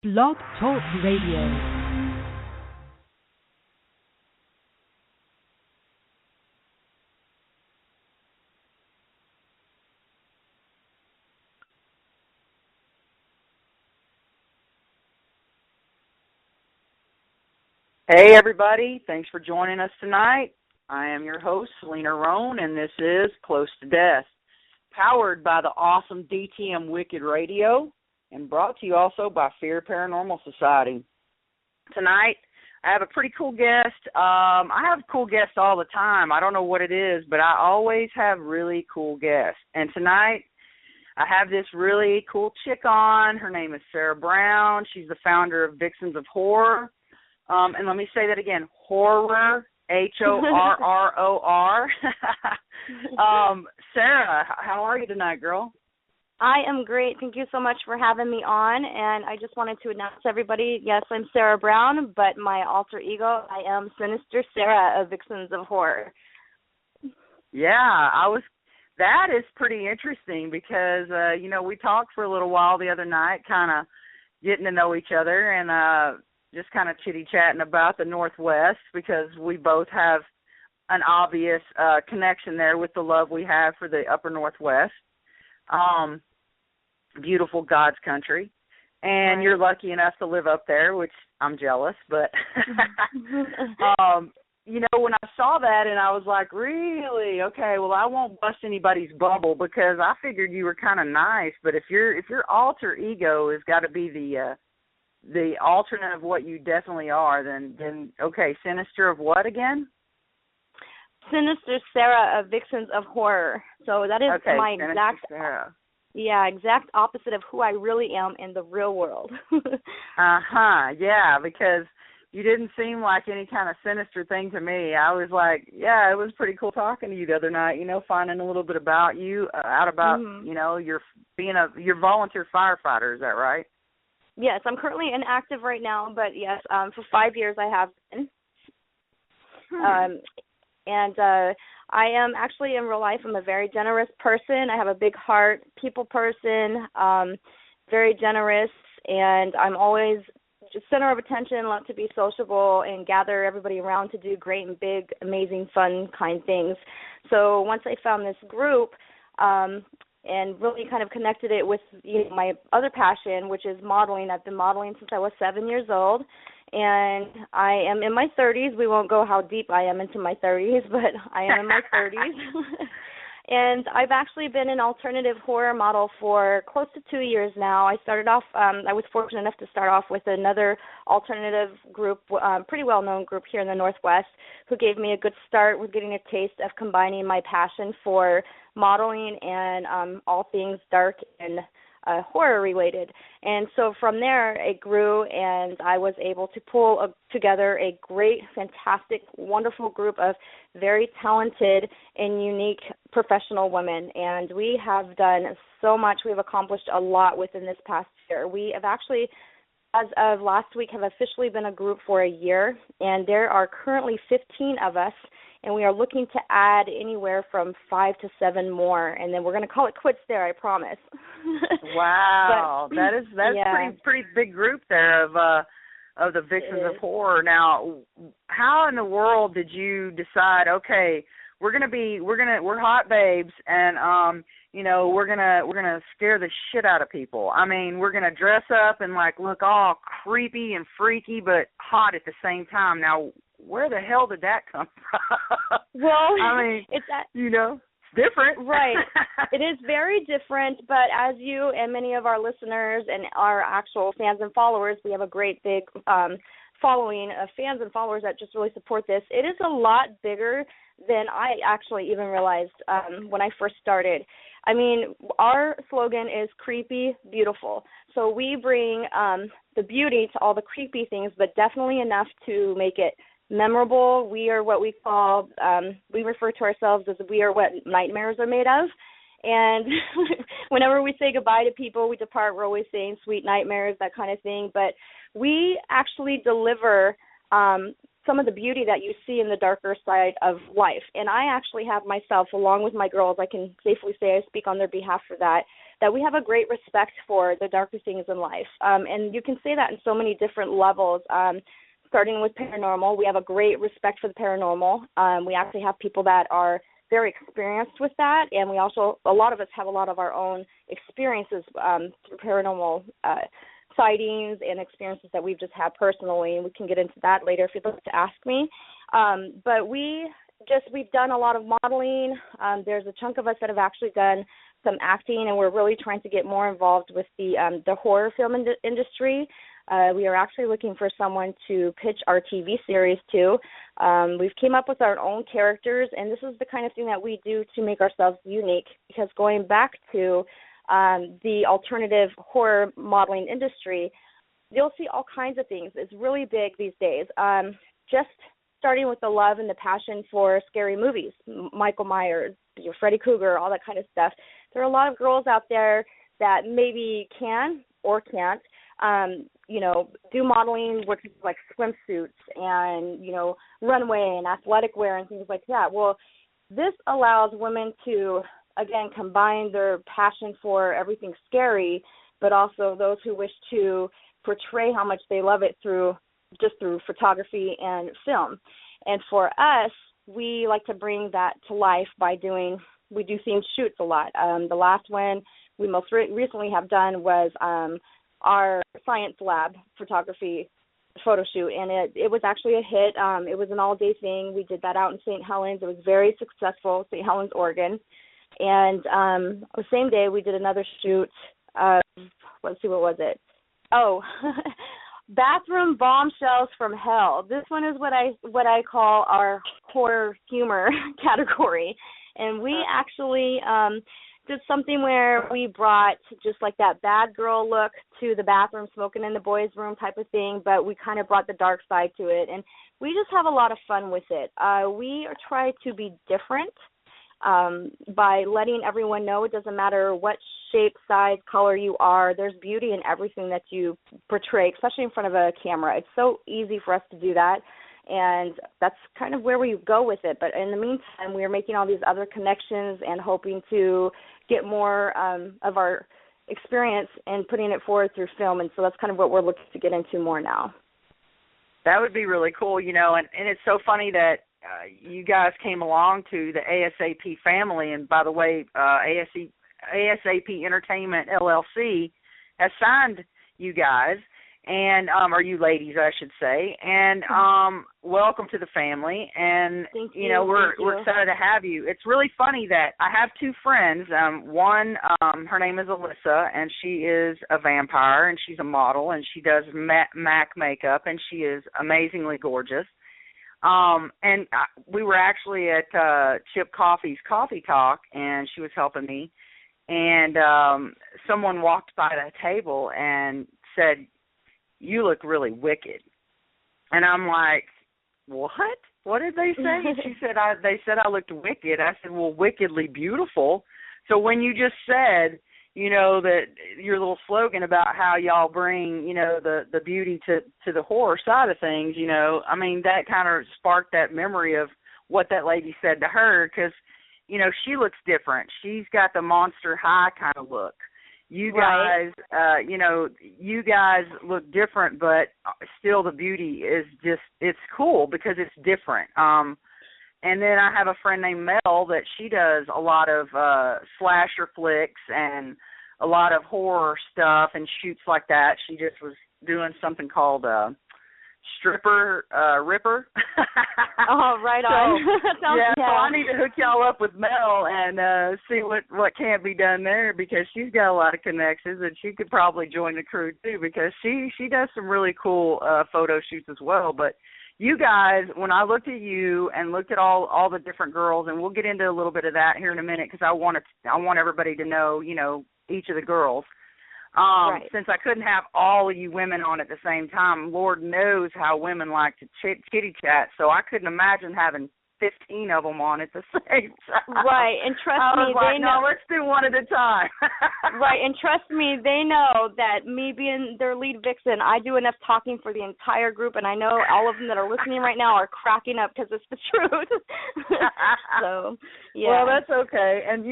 Blog Talk Radio. Hey everybody, thanks for joining us tonight. I am your host, Selena Roane, and this is Close to Death, powered by the awesome D.T.M. Wicked Radio, and brought to you also by FEAR Paranormal Society. Tonight, I have a pretty cool guest. I have cool guests all the time. I don't know what it is, but I always have really cool guests. And tonight, I have this really cool chick on. Her name is Sarah Brown. She's the founder of Vixen of Horror. And let me say that again, horror, Horror. Sarah, how are you tonight, girl? I am great. Thank you so much for having me on. And I just wanted to announce to everybody, yes, I'm Sarah Brown, but my alter ego, I am Sinister Sarah of Vixens of Horror. Yeah, that is pretty interesting because, we talked for a little while the other night, kind of getting to know each other and just kind of chitty-chatting about the Northwest because we both have an obvious connection there with the love we have for the upper Northwest. Beautiful God's country. And right. You're lucky enough to live up there, which I'm jealous. But, when I saw that and I was like, really? Okay, well, I won't bust anybody's bubble because I figured you were kind of nice. But if your alter ego has got to be the alternate of what you definitely are, then okay, Sinister of what again? Sinister Sarah of Vixens of Horror. So that is okay, my Sinister exact Sarah. Yeah, exact opposite of who I really am in the real world. Yeah, because you didn't seem like any kind of sinister thing to me. I was like, yeah, it was pretty cool talking to you the other night, finding a little bit about you, your volunteer firefighter, is that right? Yes, I'm currently inactive right now, but yes, for 5 years I have been. I am actually in real life, I'm a very generous person. I have a big heart, people person, very generous, and I'm always just center of attention, love to be sociable and gather everybody around to do great and big, amazing, fun, kind things. So once I found this group, and really kind of connected it with my other passion, which is modeling. I've been modeling since I was 7 years old, and I am in my 30s. We won't go how deep I am into my 30s, but I am in my 30s. And I've actually been an alternative horror model for close to 2 years now. I started off, I was fortunate enough to start off with another alternative group, pretty well-known group here in the Northwest, who gave me a good start with getting a taste of combining my passion for modeling and all things dark and horror related. And so from there it grew, and I was able to pull together a great, fantastic, wonderful group of very talented and unique professional women. And we have done so much. We've accomplished a lot within this past year. We have actually, as of last week, have officially been a group for a year, and there are currently 15 of us, and we are looking to add anywhere from 5 to 7 more, and then we're going to call it quits there, I promise. Wow, that's yeah. pretty big group there of the Vixens of Horror. Now, how in the world did you decide? Okay, we're hot babes, and we're gonna scare the shit out of people. I mean, we're gonna dress up and look all creepy and freaky, but hot at the same time. Now, where the hell did that come from? Well, I mean, it's different. Right. It is very different, but as you and many of our listeners and our actual fans and followers, we have a great big following of fans and followers that just really support this. It is a lot bigger than I actually even realized when I first started. I mean, our slogan is creepy, beautiful. So we bring the beauty to all the creepy things, but definitely enough to make it memorable. We are what we call, we refer to ourselves as we are what nightmares are made of. And whenever we say goodbye to people, we depart, we're always saying sweet nightmares, that kind of thing. But we actually deliver some of the beauty that you see in the darker side of life. And I actually have myself, along with my girls, I can safely say I speak on their behalf for that, that we have a great respect for the darker things in life. And you can say that in so many different levels. Starting with paranormal, we have a great respect for the paranormal. We actually have people that are very experienced with that, and we also, a lot of us have a lot of our own experiences through paranormal sightings and experiences that we've just had personally, and we can get into that later if you'd like to ask me. But we've done a lot of modeling. There's a chunk of us that have actually done some acting, and we're really trying to get more involved with the horror film industry. We are actually looking for someone to pitch our TV series to. We've came up with our own characters, and this is the kind of thing that we do to make ourselves unique, because going back to the alternative horror modeling industry, you'll see all kinds of things. It's really big these days. Just starting with the love and the passion for scary movies, Michael Myers, Freddy Krueger, all that kind of stuff. There are a lot of girls out there that maybe can or can't do modeling with like swimsuits and, runway and athletic wear and things like that. Well, this allows women to, again, combine their passion for everything scary, but also those who wish to portray how much they love it through photography and film. And for us, we like to bring that to life by we do themed shoots a lot. The last one we most recently have done was our science lab photography photo shoot, and it was actually a hit. It was an all-day thing. We did that out in St. Helens. It was very successful, St. Helens, Oregon. And the same day we did another shoot. Let's see, what was it? Oh, bathroom bombshells from hell. This one is what I call our horror humor category, and we actually did something where we brought just like that bad girl look to the bathroom, smoking in the boys' room type of thing, but we kind of brought the dark side to it, and we just have a lot of fun with it. We try to be different by letting everyone know it doesn't matter what shape, size, color you are. There's beauty in everything that you portray, especially in front of a camera. It's so easy for us to do that, and that's kind of where we go with it. But in the meantime, we are making all these other connections and hoping to get more of our experience and putting it forward through film, and so that's kind of what we're looking to get into more now. That would be really cool, and it's so funny that you guys came along to the ASAP family, and by the way, ASAP Entertainment LLC has signed you guys, and or you ladies, I should say, and welcome to the family. And Thank you. We're excited to have you. It's really funny that I have two friends. One, her name is Alyssa, and she is a vampire, and she's a model, and she does MAC makeup, and she is amazingly gorgeous. And we were actually at Chip Coffey's Coffee Talk, and she was helping me, and someone walked by the table and said, "You look really wicked." And I'm like, "What? What did they say?" And she said, "They said I looked wicked." I said, "Well, wickedly beautiful." So when you just said, that your little slogan about how y'all bring, the beauty to the horror side of things, that kind of sparked that memory of what that lady said to her, because, she looks different. She's got the Monster High kind of look. You guys, you guys look different, but still the beauty is just, it's cool because it's different. And then I have a friend named Mel that she does a lot of slasher flicks and a lot of horror stuff and shoots like that. She just was doing something called Stripper Ripper. Oh, right on. So I need to hook y'all up with Mel and see what can be done there, because she's got a lot of connections, and she could probably join the crew too, because she does some really cool photo shoots as well. But you guys, when I looked at you and looked at all the different girls, and we'll get into a little bit of that here in a minute, because I want everybody to know, each of the girls. Since I couldn't have all of you women on at the same time, Lord knows how women like to chitty chat. So I couldn't imagine having 15 of them on at the same time. Right, and trust me, they know. No, let's do one at a time. Right, and trust me, they know that me being their lead vixen, I do enough talking for the entire group, and I know all of them that are listening right now are cracking up because it's the truth. So, yeah. Well, that's okay. And,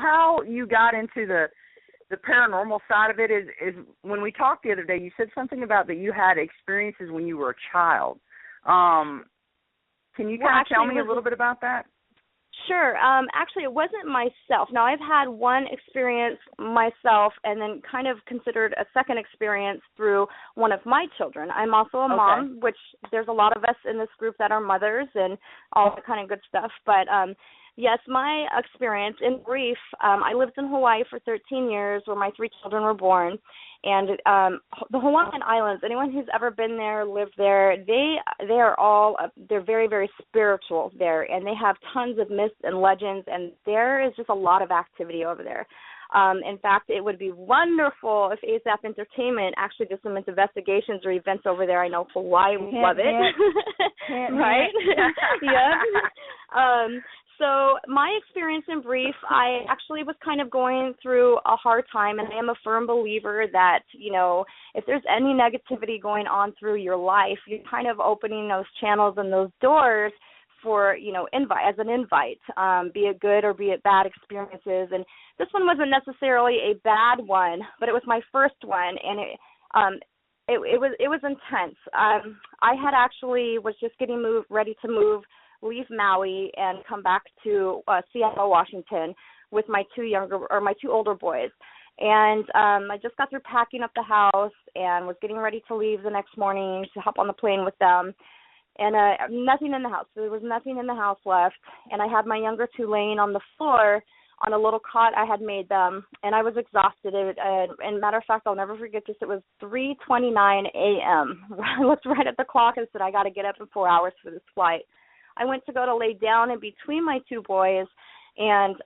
how you got into the paranormal side of it is when we talked the other day, you said something about that you had experiences when you were a child. Can you kind of tell me a little bit about that? Sure. Actually, it wasn't myself. Now, I've had one experience myself and then kind of considered a second experience through one of my children. I'm also a mom, which there's a lot of us in this group that are mothers and all that kind of good stuff. But, yes, my experience, in brief, I lived in Hawaii for 13 years where my 3 children were born. And the Hawaiian Islands, anyone who's ever been there, lived there, they are all, they're very, very spiritual there. And they have tons of myths and legends, and there is just a lot of activity over there. In fact, it would be wonderful if ASAP Entertainment actually did some investigations or events over there. I know Hawaii would love it. Right? Yeah. So my experience in brief, I actually was kind of going through a hard time, and I am a firm believer that, if there's any negativity going on through your life, you're kind of opening those channels and those doors for, as an invite, be it good or be it bad experiences. And this one wasn't necessarily a bad one, but it was my first one, and it was intense. I had actually was just getting ready to leave Maui and come back to Seattle, Washington with my 2 older boys. And I just got through packing up the house and was getting ready to leave the next morning to hop on the plane with them. And nothing in the house. There was nothing in the house left. And I had my younger 2 laying on the floor on a little cot I had made them, and I was exhausted. And matter of fact, I'll never forget this. It was 3:29 a.m. I looked right at the clock and said, I got to get up in 4 hours for this flight. I went to go to lay down in between my 2 boys, and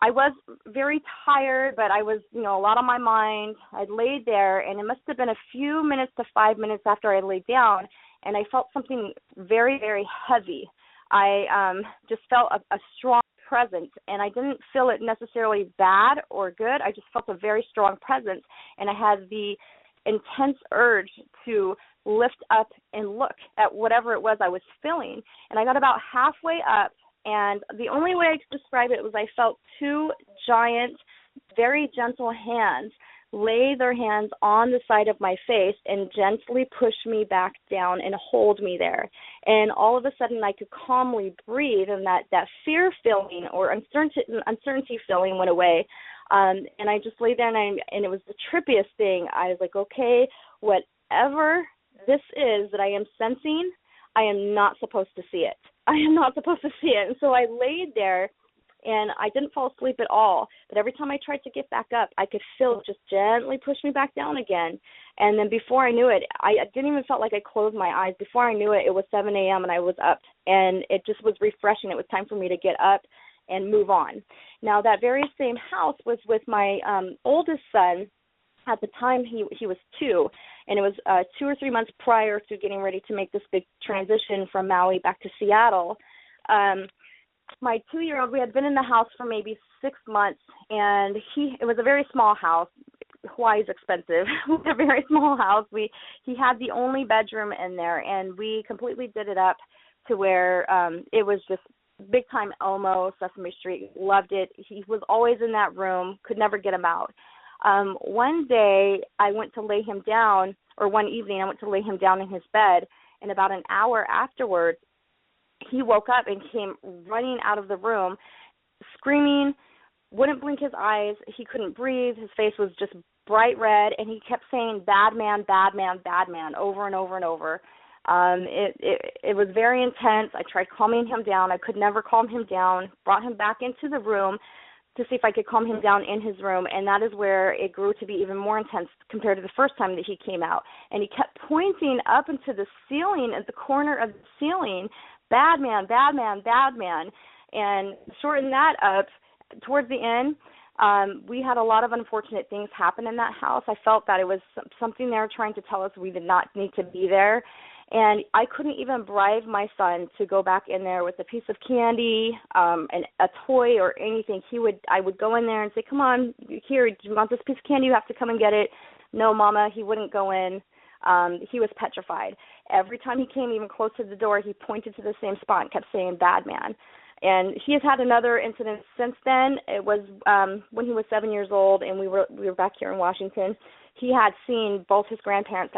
I was very tired, but I was, a lot on my mind. I laid there, and it must have been a few minutes to 5 minutes after I laid down, and I felt something very, very heavy. I just felt a strong presence, and I didn't feel it necessarily bad or good. I just felt a very strong presence, and I had the intense urge to lift up and look at whatever it was I was feeling. And I got about halfway up, and the only way I could describe it was I felt 2 giant, very gentle hands lay their hands on the side of my face and gently push me back down and hold me there. And all of a sudden I could calmly breathe, and that fear feeling or uncertainty feeling went away. And I just lay there, and it was the trippiest thing. I was like, okay, whatever this is that I am sensing, I am not supposed to see it. I am not supposed to see it. And so I laid there, and I didn't fall asleep at all. But every time I tried to get back up, I could feel it just gently push me back down again. And then before I knew it, I didn't even feel like I closed my eyes. Before I knew it, it was 7 a.m. and I was up. And it just was refreshing. It was time for me to get up and move on. Now, that very same house was with my oldest son. At the time, he was 2, and it was 2 or 3 months prior to getting ready to make this big transition from Maui back to Seattle. My 2-year-old, we had been in the house for maybe 6 months, and it was a very small house. Hawaii's expensive. A very small house. He had the only bedroom in there, and we completely did it up to where it was just big time Elmo, Sesame Street. Loved it. He was always in that room. Could never get him out. One day I went to lay him down, or one evening I went to lay him down in his bed, and about an hour afterwards, he woke up and came running out of the room, screaming, wouldn't blink his eyes. He couldn't breathe. His face was just bright red, and he kept saying, "Bad man, bad man, bad man," over and over and over. It was very intense. I tried calming him down. I could never calm him down. Brought him back into the room to see if I could calm him down in his room, and that is where it grew to be even more intense compared to the first time that he came out. And he kept pointing up into the ceiling, at the corner of the ceiling, "Bad man, bad man, bad man." And shorten that up, towards the end, we had a lot of unfortunate things happen in that house. I felt that it was something there trying to tell us we did not need to be there. And I couldn't even bribe my son to go back in there with a piece of candy, and a toy or anything. I would go in there and say, come on, here, do you want this piece of candy? You have to come and get it. No, Mama, he wouldn't go in. He was petrified. Every time he came even close to the door, he pointed to the same spot and kept saying, bad man. And he has had another incident since then. It was when he was 7 years old, and we were back here in Washington. He had seen both his grandparents